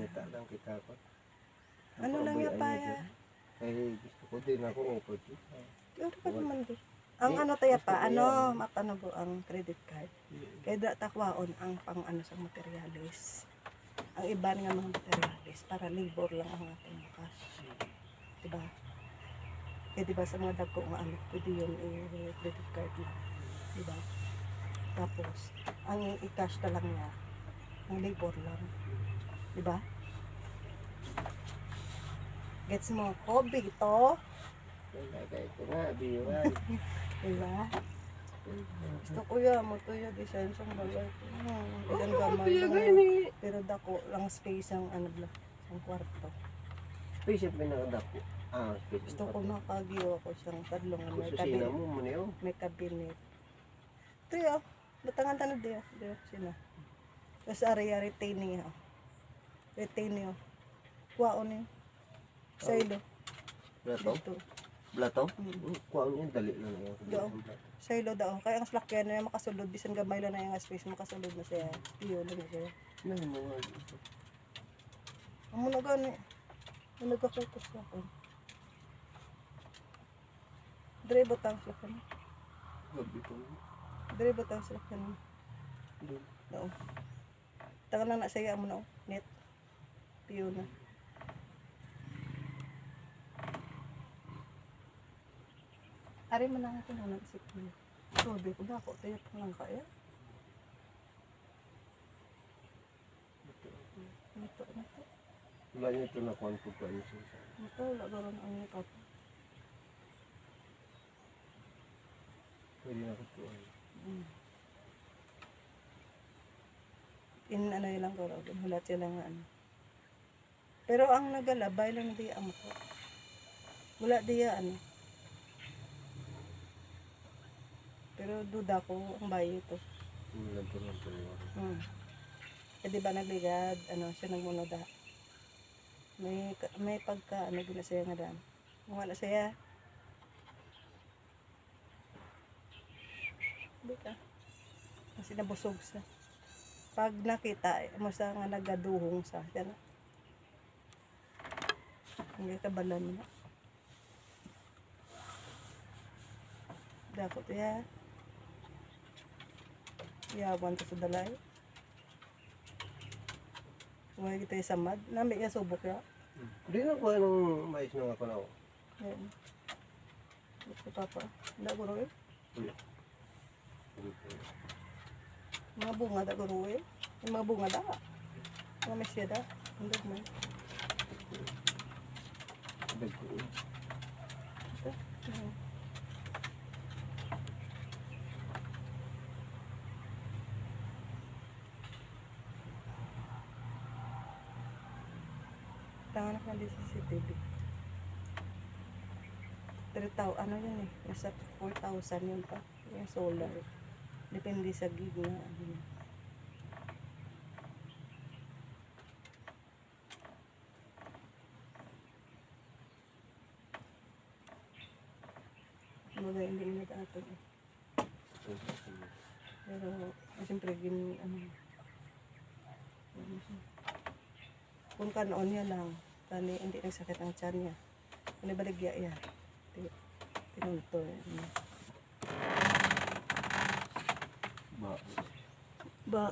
Kita lang kita ko. Ano lang yung paya? Kaya gusto ko din ako upod. Ano ka naman di? Ang ano tayo pa, ano, mapano po ang credit card. Kaya takwaon ang pang ano sa materialis. Ang iba nga mga materialis, para labor lang ang ating cash. Diba? Kaya diba sa mga dagko nga ano, pwede yun credit card lang. Diba? Tapos, ang i-cash na lang niya, ang labor lang. Diba? Gets mo, hobby ito. Kaya ito nga, biwan. Diba? Gusto ko yan, matuyo, design sang bagay. Ilan gamay lang. Pero dako lang space ang ano lang, ang kwarto. Space yung pinakadako. Space. Gusto ko nakagiwa ko siyang tadlong Kusina mo mo niyo. may cabinet. Ito yun, batangan tanong diyo. Diyo, sino? Tapos area retaining yun. Retaining yun. Kuwaon yun. Silo. Blato? Dito. Blato? Kuha niya, dali lang yun. Diyo. Silo daw. Kaya ang slakyan na yung makasulod. Bisan gamay lang na yung space. Makasulod na siya. Iyo lang na siya. Ano mo nga dito? Ang muna gani. Ang nagkakutos na ako. Dre botang slakyan. Gabi ko. Dre botang slakyan. Doon. Daw. Tangan na saya mo na. Net. Piyo na. Ari man lang ako na naisip ko. Sabi ko na ako, tayo pa lang kaya. Ito. Wala niya ito na kwanto pa niya siya. Ito, wala garon ang makeup. Pwede na ko ito. Ano yun lang ko, hulat sila nga ano. Pero ang nagalabay lang di ang ko. Wala diya ano. Pero duda ko ang bayo ito. Wala ito na ito. Eh di ba nagligad, ano siya nagmunoda. May pagka, ano gina siya nga daan. Wala siya. Di ka. Kasi nabusog sa. Pag nakita, mo sa nga nagaduhong sa. Yan. Hindi ka balan mo. Dapat ya. Yawan to sa dalay. Huwag kita isamad. Nami ya subok ya. Hindi na ko anong mais na ako na ako. Yan. Ito papa. Hindi ko rin. Mga bunga da ko rin. Yung mga bunga da. Mga mesya da. Hindi mo. Dagko. Ito. Tangan na di CCTV. 3,000, ano yun eh. Nasa 4,000 yun pa. Yung solar. Depende sa gig na. Mga hindi mo ito eh. Pero, siyempre, kung kanon niya lang, kani hindi nagsakit ang tiyan niya. Kani baligya ya. Tinunto.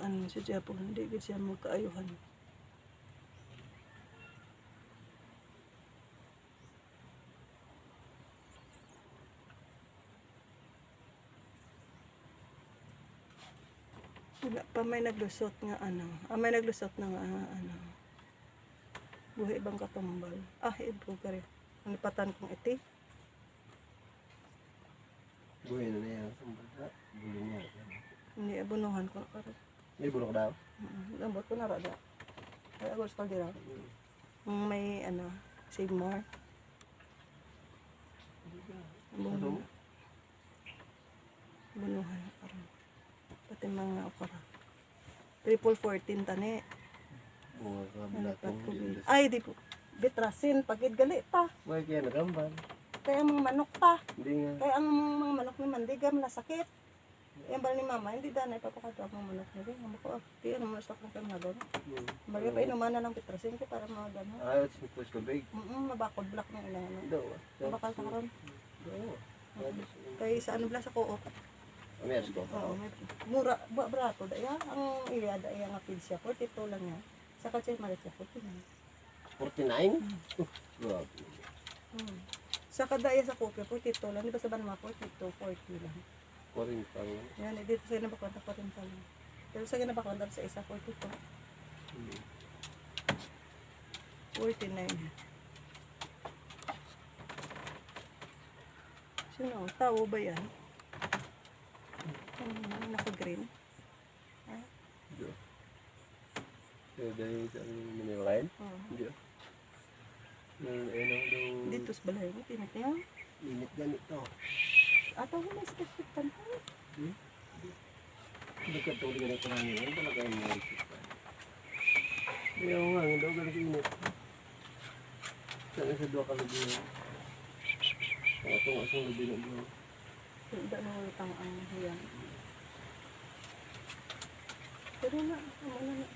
Ano si Japon, hindi gid siya magkaayuhan. Wala pa may naglusot nga ano. May naglusot na nga ano. Buhi bang katumbal. Ibo ka rin. Nalipatan kong iti. Buhay na yan. Buhay niya. Hindi, abunuhan ko na karon. May bulok daw? Lambot ko na rada. Ay, agos ka dira. May ano, save more. Abunuhan. Abunuhan na karon. Pati mga okra. 14 tani. Buhay ka. Nalipat ko. Ay, di po. Bitrasin, pagid gali pa. Buhay kaya nagambal. Kaya ang mga manok pa. Hindi nga. Kaya ang mga manok naman, di gam nasakit. Yan ba ni mama, hindi danay papakatawag ng manok niya. Ang ko, di ano mo sa kong kamagon. Bali pa inuman na ng pitrasin ko para mga gano'n. Ayaw sa push ko big. Mabakod black ng inaano. Daw. Mabakal sa karon. Daw. Kay sa ano bla sa Coop. Ameas ko. Oo, may mura brato daya ang iya daya nga feed siya 42 lang niya. Sa kachay malit siya 49. 49? Grabe. Sa kadaya sa Coop 42 lang, di ba sa Banma 42, 40 lang. 40 pa lang. Yan, dito sa nabakwanta 40 lang. Pero sa nabakwanta sa isa 42. 49. Sino? Tao ba yan? Naka-green. Hindi. Dahil sa miniline? Hindi. Ano daw... Dito sa balay mo, tinat niya. Init ganito. Ataw mo na skip-skip ka na. Nagkatuloy ka na ito namin. Ano talaga yung mga isip ka? Ayaw nga, hindi ako galing init. Saan sa dua ka labi na? Ang atong asang labi na dua. Hindi na utang ang hiyang. Pero na, ano na.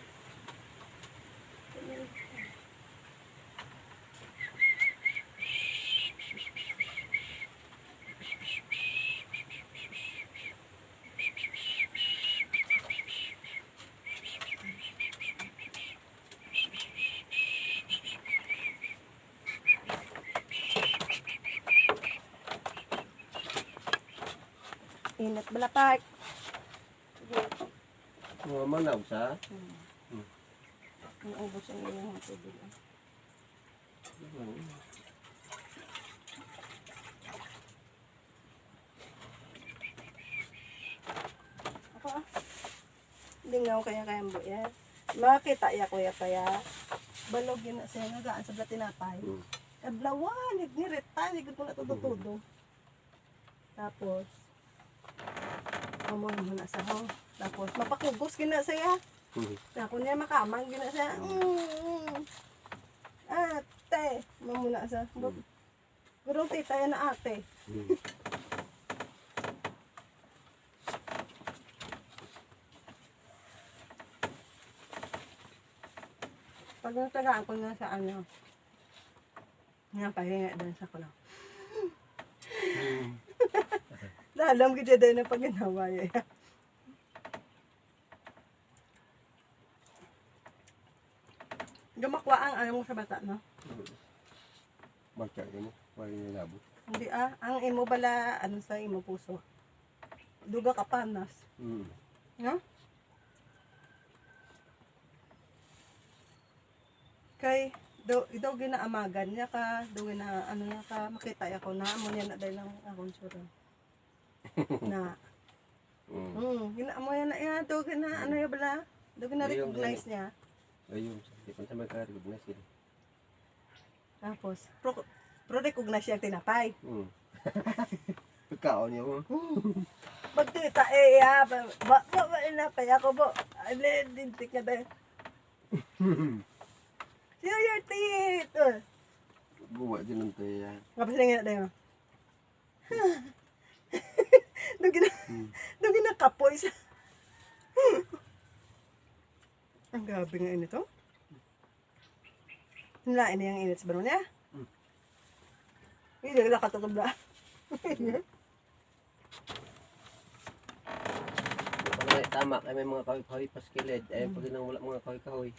Init bala park. Sige. Mga manaw sa? Ang ubos ang iyong tubig. Ako Hindi nga ako kaya mo yan. Makita ya kuya kaya. Balog yun na siya nga gaan sa blatinapay. Kadlawan, nagniretan, nagod ko na tudo-tudo. Tapos, amoy mo na sa ho. Tapos, mapakugos gina siya. Ako niya makamang gina siya. Ate, mamuna sa. Gurong tita yan na ate. Pag natagaan ko na sa ano, nga pahinga doon sa kulang. Alam ko dyan na pag ginawa yan. Gamakwa ang ano mo sa bata, no? Magkaya mo? Wala yung labo. Hindi ang imo bala, ano sa imo puso. Duga ka panas. No? Kay, daw ginaamagan niya ka, daw gina, ano niya ka, makita ako na, amo niya na dahil lang akong sura. Na, ginaamo niya na yan, daw gina, ano niya bala, daw gina-recognize niya. Ayun, hindi pa sa magka-recognize sila. Tapos, pro-recognize niya ang tinapay. Pagkaon niya mo. Magtita ba tinapay ako bo. Alin, dintik niya dahil. Sino your teeth? Buwa din ang tayo yan. Kapag sila nga dahil. Doon ginakapoy siya. Ang gabi nga inito. Nilain niya ang init sa baro niya. Hindi na katutubla. Tama, ay may mga kahoy-kahoy pa skilid. Ay pag nang wala mga kahoy-kahoy.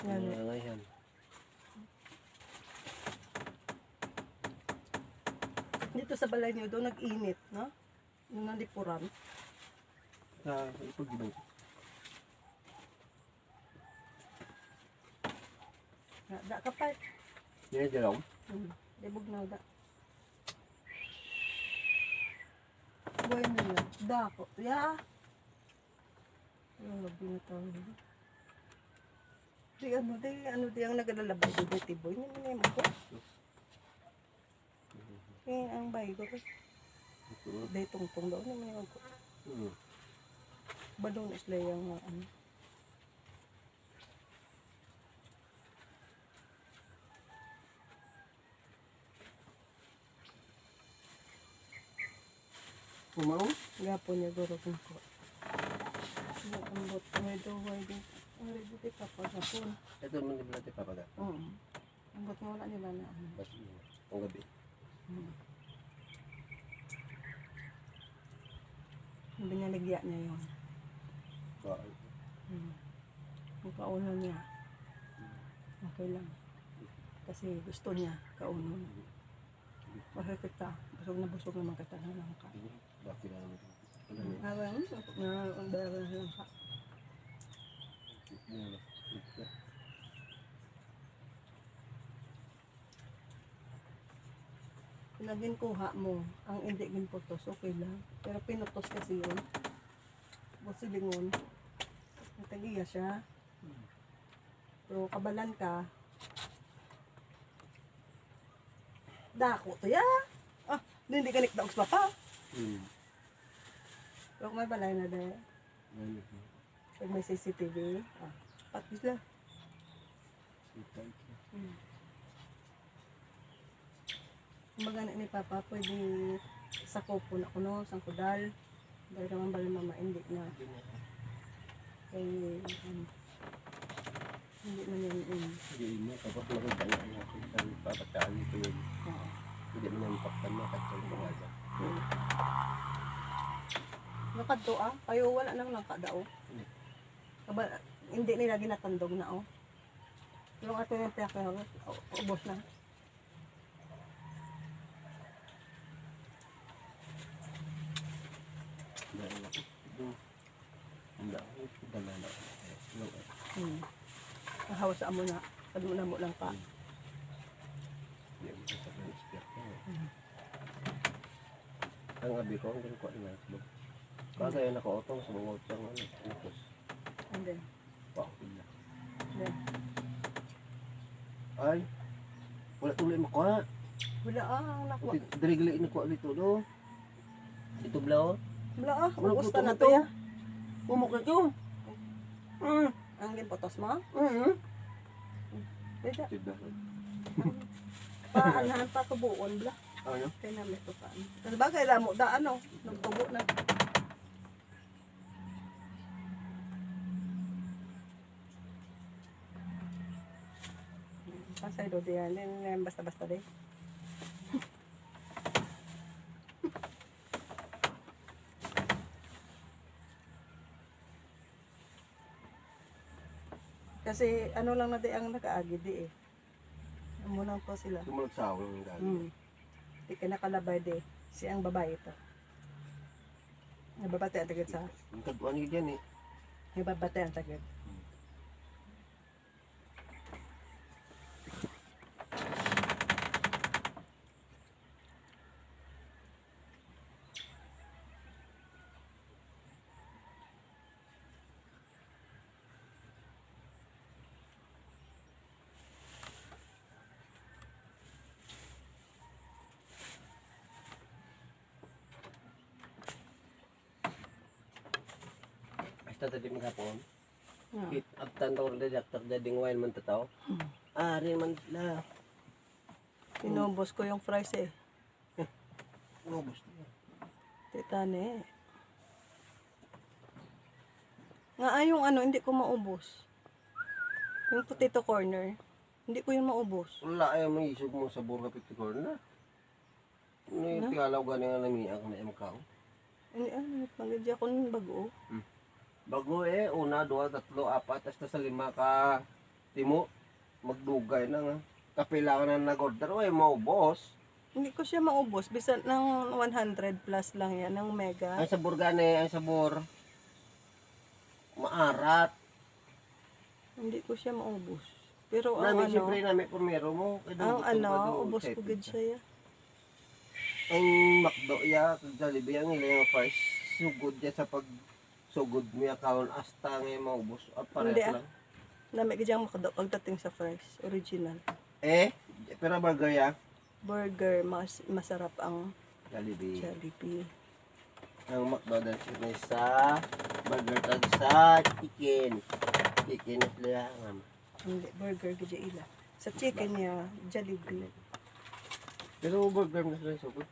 Ngayon. Dito sa balay niyo doon nag-init, no? Nung nandipuran. Ipag-ibang. Da ka pa. Yan dyan ako. Debog na da. Buhay na yun. Da ko. Ya. Yung binataw nila. Di ang naglalabay do tiboy niya na yung ko. Ang bayi ko. Day tungtong daw naman yung ko. Balong na sila yung ano. Pumao? Gapon niya guro kung ko. Ambot may duway din. Ang rin dito papagapon. Ito naman di ba natin papaga? Ambot nga wala nila na ano. Basta ang gabi. Binaligya niya yun. Bakal. Yung kauno niya. Okay lang. Kasi gusto niya kauno. Bakit kita? Busog naman kita na lang ka. Bakit na naman? Ang dara na lang ka. Pinagin kuha mo, ang hindi ginputos, okay lang. Pero pinutos kasi yun. Busilingon. Natagiya siya. Pero kabalan ka. Dako to ya. Hindi ka nikdaog sa papa. Pero kung may balay na dahil. Pag may CCTV. Patis lang. Kumbaga ni Papa, pwede sa kopo na kuno, sa kudal. Dahil naman bala mama, hindi na. Kaya, hindi man yan. Hindi mo, kapag nakita niya natin sa papataan nito yun. Hindi mo nang paktan mo, katong pangaga. Nakadto kayo wala nang nakadao. Hindi nila ginatandog na Yung ato yung piyaka, ubos na. Hawasaan mo na. Pagmuna mo lang pa. Ang abi ko, ang ko na ito. Kaya yung naka-otong sa mga otong tapos. And then? Pakula. Then? Ay, wala tuloy makuha. Wala nakuha. Dirigli nakuha dito do. Ito blaw. Wala ubos na na to ya. Umukha ko. Ang ginpotos mo? Dito. Paanahan pa tubuon bla. Ano? Kaya namin ito pa. Kasi bagay lang mo, nagtubo na. Pasay do diyan, basta-basta din. Kasi ano lang na di ang nakaagi di Amo lang po sila. Sumunod sa ako ng gagawin. Di ka nakalabay di. Si ang babae ito. Nababate ang tagad sa. Ang tagpuan niyo dyan Nababate ang tagad. Basta tadi maghapon. Hit up tanto rin daktak dading wine man tataw. Rin man la. Inubos ko yung fries Ubus. Titane. Nga yung hindi ko maubos. Yung potato corner, hindi ko yung maubos. Wala ay may isog mo sa burga pitikor na. Ni tigalaw gani nga namiak na imkaw. Hindi magidya ko ng bago. Bago una, dua, tatlo, apat, hasta sa 5 ka timo. Magdugay na nga. Kapilangan na nag-order, maubos. Hindi ko siya maubos. Bisan ng 100 plus lang yan, ng mega. Ang sabor gani, ang sabor. Maarat. Hindi ko siya maubos. Pero ang Namin siyempre namin primero mo. Ang ubos ko gid siya. Ang makdo ya, kag Jollibee ang ilang price. Sugod ya sa pag sugod mo ya kaon hasta nga maubos. Hindi, Pareho lang. Nami gid ang makdo pagdating sa fries, original. Pero burger ya. Burger, masarap ang Jollibee. Jollibee. Ang McDonald's yun sa burger tag sa chicken. Chicken at lilangan. Hindi, burger gid ila. Sa chicken niya, Jollibee. Pero burger na sila sugod.